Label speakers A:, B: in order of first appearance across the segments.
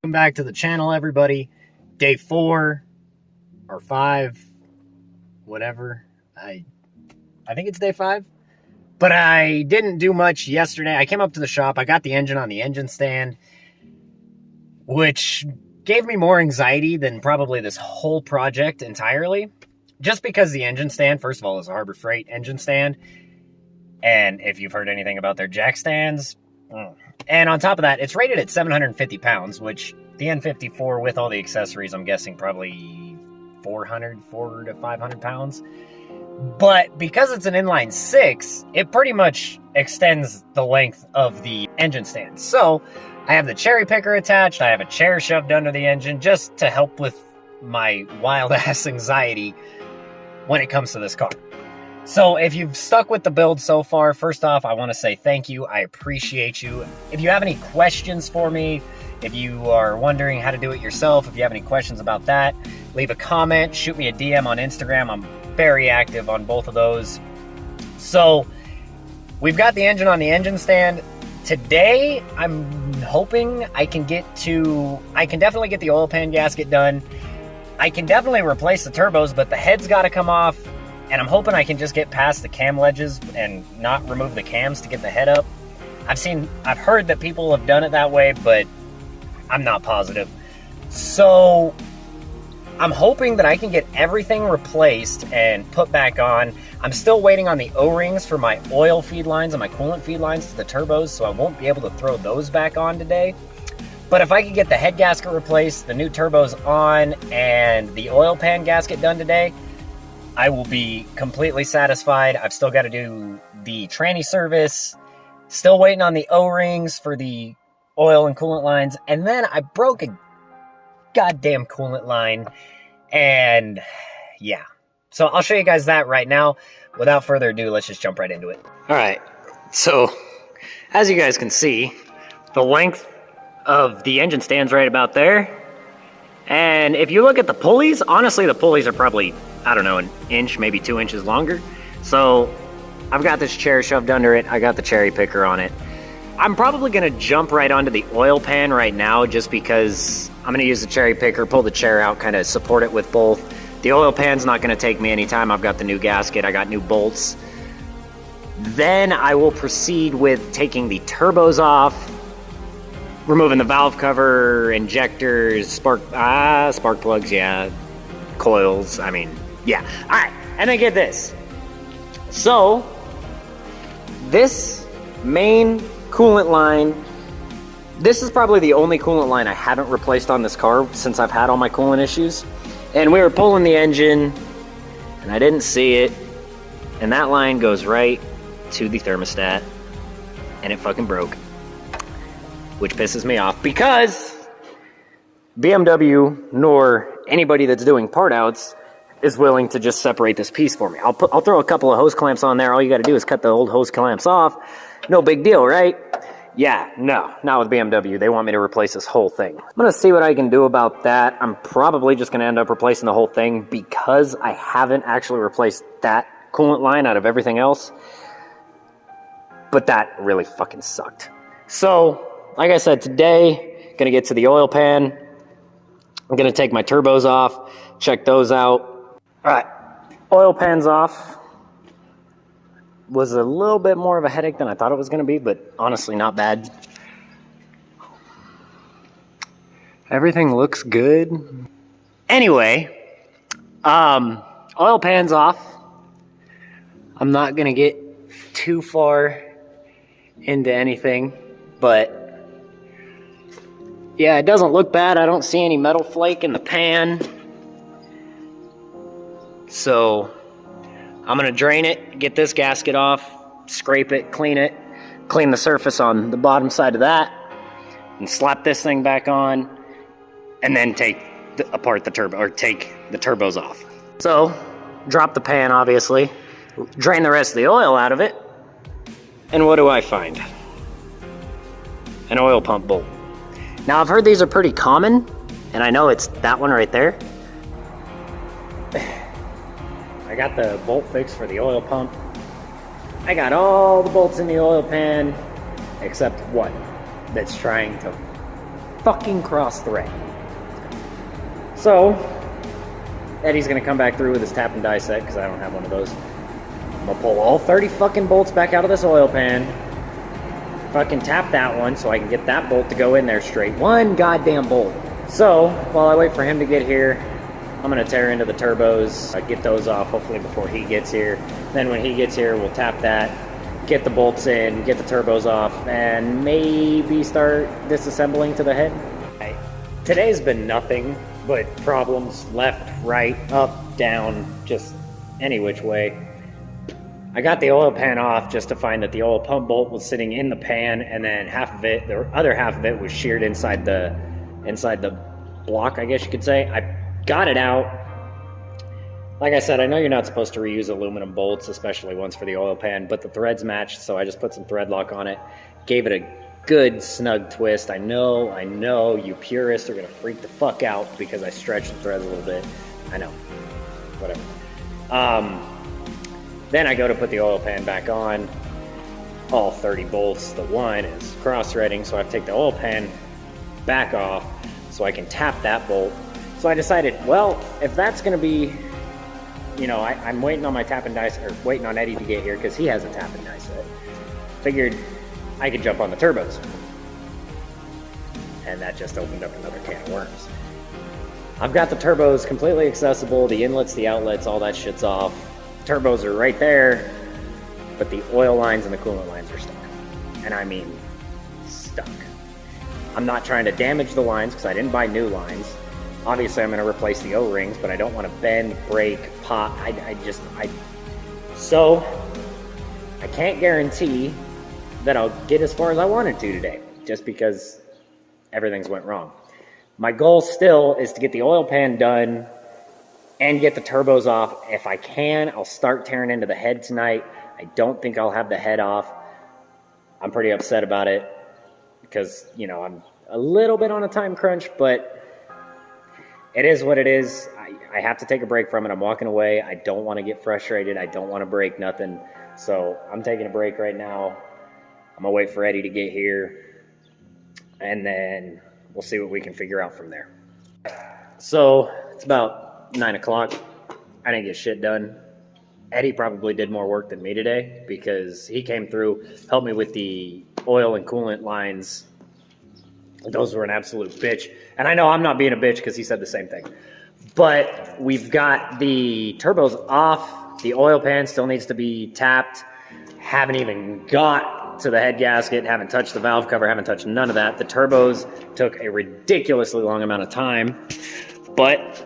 A: Welcome back to the channel, everybody. Day 4 or 5, whatever. I think it's day 5. But I didn't do much yesterday. I came up to the shop. I got the engine on the engine stand, which gave me more anxiety than probably this whole project entirely. Just because the engine stand, first of all, is a Harbor Freight engine stand. And if you've heard anything about their jack stands... And on top of that, it's rated at 750 pounds, which the N54 with all the accessories, I'm guessing probably 400 to 500 pounds. But because it's an inline 6, it pretty much extends the length of the engine stand. So I have the cherry picker attached. I have a chair shoved under the engine just to help with my wild ass anxiety when it comes to this car. So if you've stuck with the build so far, first off, I want to say thank you. I appreciate you. If you have any questions for me, if you are wondering how to do it yourself, if you have any questions about that, leave a comment, shoot me a DM on Instagram. I'm very active on both of those. So we've got the engine on the engine stand. Today, I'm hoping I can definitely get the oil pan gasket done. I can definitely replace the turbos, but the head's got to come off. And I'm hoping I can just get past the cam ledges and not remove the cams to get the head up. I've heard that people have done it that way, but I'm not positive. So I'm hoping that I can get everything replaced and put back on. I'm still waiting on the O-rings for my oil feed lines and my coolant feed lines to the turbos, so I won't be able to throw those back on today. But if I can get the head gasket replaced, the new turbos on, and the oil pan gasket done today, I will be completely satisfied. I've still got to do the tranny service. Still waiting on the O-rings for the oil and coolant lines. And then I broke a goddamn coolant line. And yeah. So I'll show you guys that right now. Without further ado, let's just jump right into it. All right. So as you guys can see, the length of the engine stands right about there. And if you look at the pulleys, honestly, the pulleys are probably, I don't know, an inch, maybe 2 inches longer. So I've got this chair shoved under it. I got the cherry picker on it. I'm probably going to jump right onto the oil pan right now just because I'm going to use the cherry picker, pull the chair out, kind of support it with both. The oil pan's not going to take me any time. I've got the new gasket. I got new bolts. Then I will proceed with taking the turbos off, removing the valve cover, injectors, spark plugs, yeah, coils, I mean, yeah. All right, and then get this. So, this main coolant line, this is probably the only coolant line I haven't replaced on this car since I've had all my coolant issues. And we were pulling the engine, and I didn't see it, and that line goes right to the thermostat, and it fucking broke. Which pisses me off because BMW nor anybody that's doing part outs is willing to just separate this piece for me. I'll throw a couple of hose clamps on there. All you got to do is cut the old hose clamps off. No big deal, right? Yeah, no, not with BMW. They want me to replace this whole thing. I'm going to see what I can do about that. I'm probably just going to end up replacing the whole thing because I haven't actually replaced that coolant line out of everything else. But that really fucking sucked. So, like I said, today, gonna get to the oil pan. I'm gonna take my turbos off, check those out. All right, oil pan's off. Was a little bit more of a headache than I thought it was gonna be, but honestly, not bad. Everything looks good. Anyway, oil pan's off. I'm not gonna get too far into anything, but yeah, it doesn't look bad. I don't see any metal flake in the pan. So I'm gonna drain it, get this gasket off, scrape it, clean the surface on the bottom side of that, and slap this thing back on, and then take apart the turbo, or take the turbos off. So drop the pan, obviously, drain the rest of the oil out of it, and what do I find? An oil pump bolt. Now, I've heard these are pretty common, and I know it's that one right there. I got the bolt fixed for the oil pump. I got all the bolts in the oil pan, except one that's trying to fucking cross thread. So, Eddie's gonna come back through with his tap and die set, because I don't have one of those. I'm gonna pull all 30 fucking bolts back out of this oil pan. Fucking tap that one so I can get that bolt to go in there straight. One goddamn bolt. So, while I wait for him to get here, I'm gonna tear into the turbos, get those off hopefully before he gets here. Then when he gets here, we'll tap that, get the bolts in, get the turbos off, and maybe start disassembling to the head. Today's been nothing but problems left, right, up, down, just any which way. I got the oil pan off just to find that the oil pump bolt was sitting in the pan, and then half of it, the other half of it was sheared inside the block, I guess you could say. I got it out. Like I said, I know you're not supposed to reuse aluminum bolts, especially ones for the oil pan, but the threads matched, so I just put some thread lock on it, gave it a good snug twist. I know, you purists are gonna freak the fuck out because I stretched the threads a little bit. I know, whatever. Then I go to put the oil pan back on, all 30 bolts. The one is cross-threading, so I have to take the oil pan back off so I can tap that bolt. So I decided, well, if that's gonna be, you know, I'm waiting on my tap and die, or waiting on Eddie to get here because he has a tap and die set. Figured I could jump on the turbos. And that just opened up another can of worms. I've got the turbos completely accessible, the inlets, the outlets, all that shit's off. Turbos are right there, but the oil lines and the coolant lines are stuck. And I mean, stuck. I'm not trying to damage the lines because I didn't buy new lines. Obviously, I'm going to replace the O-rings, but I don't want to bend, break, pop. So, I can't guarantee that I'll get as far as I wanted to today, just because everything's went wrong. My goal still is to get the oil pan done and get the turbos off. If I can, I'll start tearing into the head tonight. I don't think I'll have the head off. I'm pretty upset about it because, you know, I'm a little bit on a time crunch, but it is what it is. I have to take a break from it. I'm walking away. I don't want to get frustrated. I don't want to break nothing. So I'm taking a break right now. I'm going to wait for Eddie to get here, and then we'll see what we can figure out from there. So it's about 9 o'clock. I didn't get shit done. Eddie probably did more work than me today because he came through, helped me with the oil and coolant lines. Those were an absolute bitch. And I know I'm not being a bitch because he said the same thing. But we've got the turbos off. The oil pan still needs to be tapped. Haven't even got to the head gasket. Haven't touched the valve cover. Haven't touched none of that. The turbos took a ridiculously long amount of time. But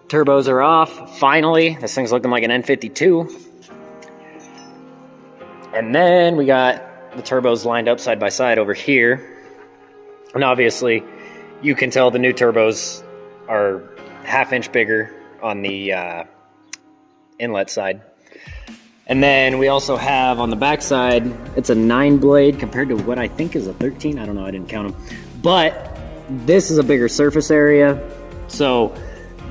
A: turbos are off. Finally, this thing's looking like an N52. And then we got the turbos lined up side by side over here. And obviously, you can tell the new turbos are half-inch bigger on the inlet side. And then we also have on the back side, it's a 9-blade compared to what I think is a 13. I don't know, I didn't count them. But this is a bigger surface area. So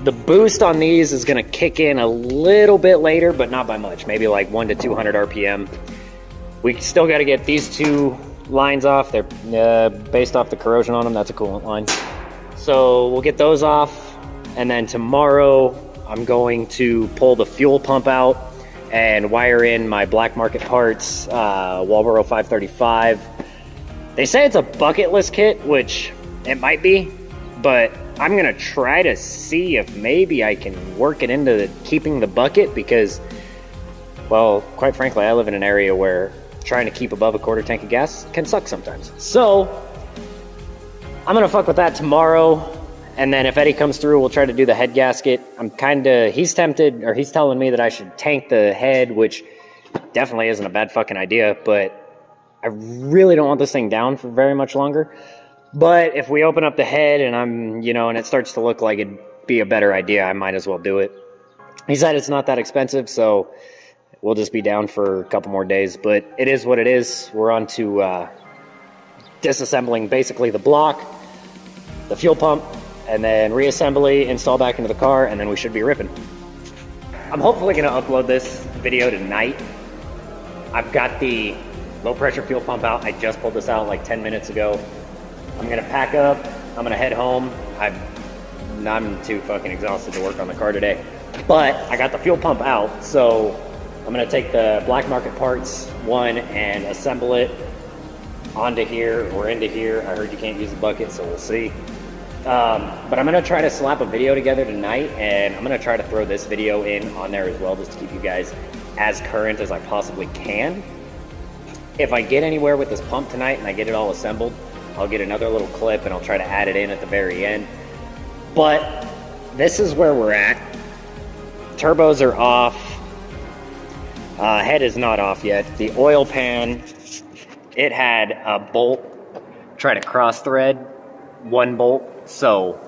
A: the boost on these is going to kick in a little bit later, but not by much. Maybe like 1 to 200 RPM. We still got to get these two lines off. They're based off the corrosion on them. That's a coolant line. So we'll get those off. And then tomorrow I'm going to pull the fuel pump out and wire in my black market parts, Walboro 535. They say it's a bucket list kit, which it might be, but I'm going to try to see if maybe I can work it into keeping the bucket because, well, quite frankly, I live in an area where trying to keep above a quarter tank of gas can suck sometimes. So I'm going to fuck with that tomorrow. And then if Eddie comes through, we'll try to do the head gasket. He's tempted, or he's telling me that I should tank the head, which definitely isn't a bad fucking idea, but I really don't want this thing down for very much longer. But if we open up the head and and it starts to look like it'd be a better idea, I might as well do it. He said it's not that expensive, so we'll just be down for a couple more days, but it is what it is. We're on to disassembling basically the block, the fuel pump, and then reassembly, install back into the car, and then we should be ripping. I'm hopefully going to upload this video tonight. I've got the low pressure fuel pump out. I just pulled this out like 10 minutes ago. I'm gonna pack up. I'm gonna head home. I'm too fucking exhausted to work on the car today, but I got the fuel pump out, so I'm gonna take the black market parts one and assemble it onto here or into here. I heard you can't use the bucket, so we'll see. But I'm gonna try to slap a video together tonight, and I'm gonna try to throw this video in on there as well, just to keep you guys as current as I possibly can. If I get anywhere with this pump tonight and I get it all assembled, I'll get another little clip and I'll try to add it in at the very end. But this is where we're at. Turbos are off. Head is not off yet. The oil pan, it had a bolt try to cross thread one bolt, so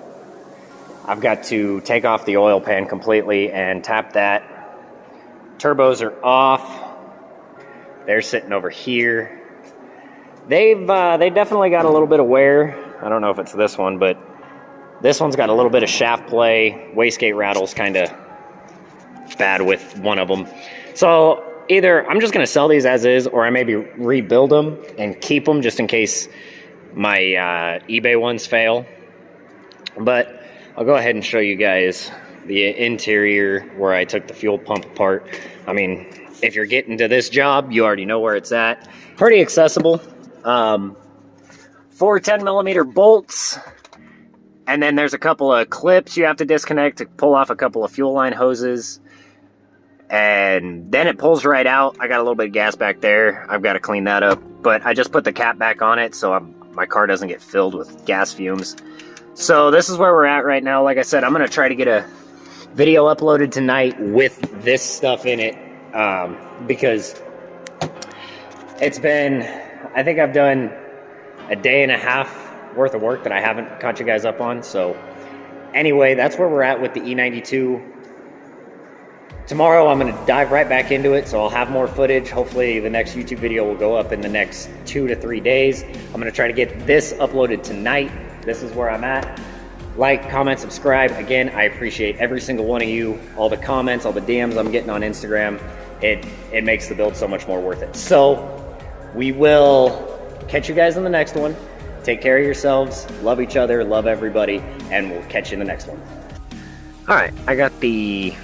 A: I've got to take off the oil pan completely and tap that. Turbos are off. They're sitting over here. They definitely got a little bit of wear. I don't know if it's this one, but this one's got a little bit of shaft play. Wastegate rattle's kind of bad with one of them. So either I'm just going to sell these as is, or I maybe rebuild them and keep them just in case my eBay ones fail. But I'll go ahead and show you guys the interior where I took the fuel pump apart. I mean, if you're getting to this job, you already know where it's at. Pretty accessible. 4 10mm bolts. And then there's a couple of clips you have to disconnect to pull off a couple of fuel line hoses. And then it pulls right out. I got a little bit of gas back there. I've got to clean that up. But I just put the cap back on it so my car doesn't get filled with gas fumes. So this is where we're at right now. Like I said, I'm going to try to get a video uploaded tonight with this stuff in it. Because it's been, I think I've done a day and a half worth of work that I haven't caught you guys up on. So anyway, that's where we're at with the E92. Tomorrow I'm going to dive right back into it, so I'll have more footage. Hopefully the next YouTube video will go up in the next 2 to 3 days. I'm going to try to get this uploaded tonight. This is where I'm at. Like, comment, subscribe. Again, I appreciate every single one of you. All the comments, all the DMs I'm getting on Instagram. It makes the build so much more worth it. So we will catch you guys in the next one. Take care of yourselves. Love each other. Love everybody. And we'll catch you in the next one. All right, I got the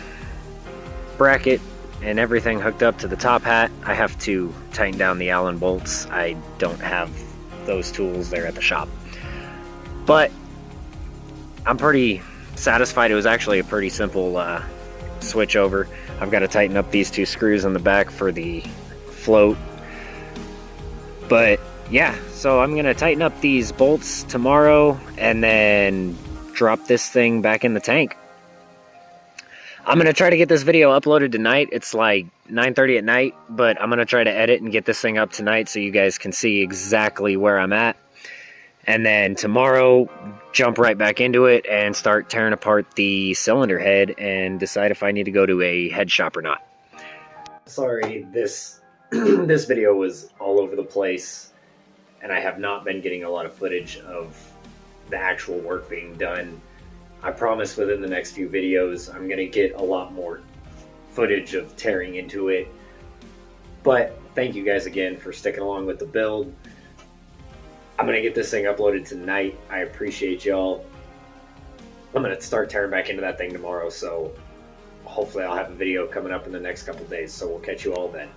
A: bracket and everything hooked up to the top hat. I have to tighten down the Allen bolts. I don't have those tools there at the shop, but I'm pretty satisfied. It was actually a pretty simple switch over. I've got to tighten up these 2 screws on the back for the float, but yeah, so I'm gonna tighten up these bolts tomorrow and then drop this thing back in the tank. I'm going to try to get this video uploaded tonight. It's like 9:30 at night, but I'm going to try to edit and get this thing up tonight so you guys can see exactly where I'm at. And then tomorrow, jump right back into it and start tearing apart the cylinder head and decide if I need to go to a head shop or not. Sorry, this video was all over the place, and I have not been getting a lot of footage of the actual work being done. I promise within the next few videos, I'm going to get a lot more footage of tearing into it. But thank you guys again for sticking along with the build. I'm going to get this thing uploaded tonight. I appreciate y'all. I'm going to start tearing back into that thing tomorrow, so hopefully I'll have a video coming up in the next couple days. So we'll catch you all then.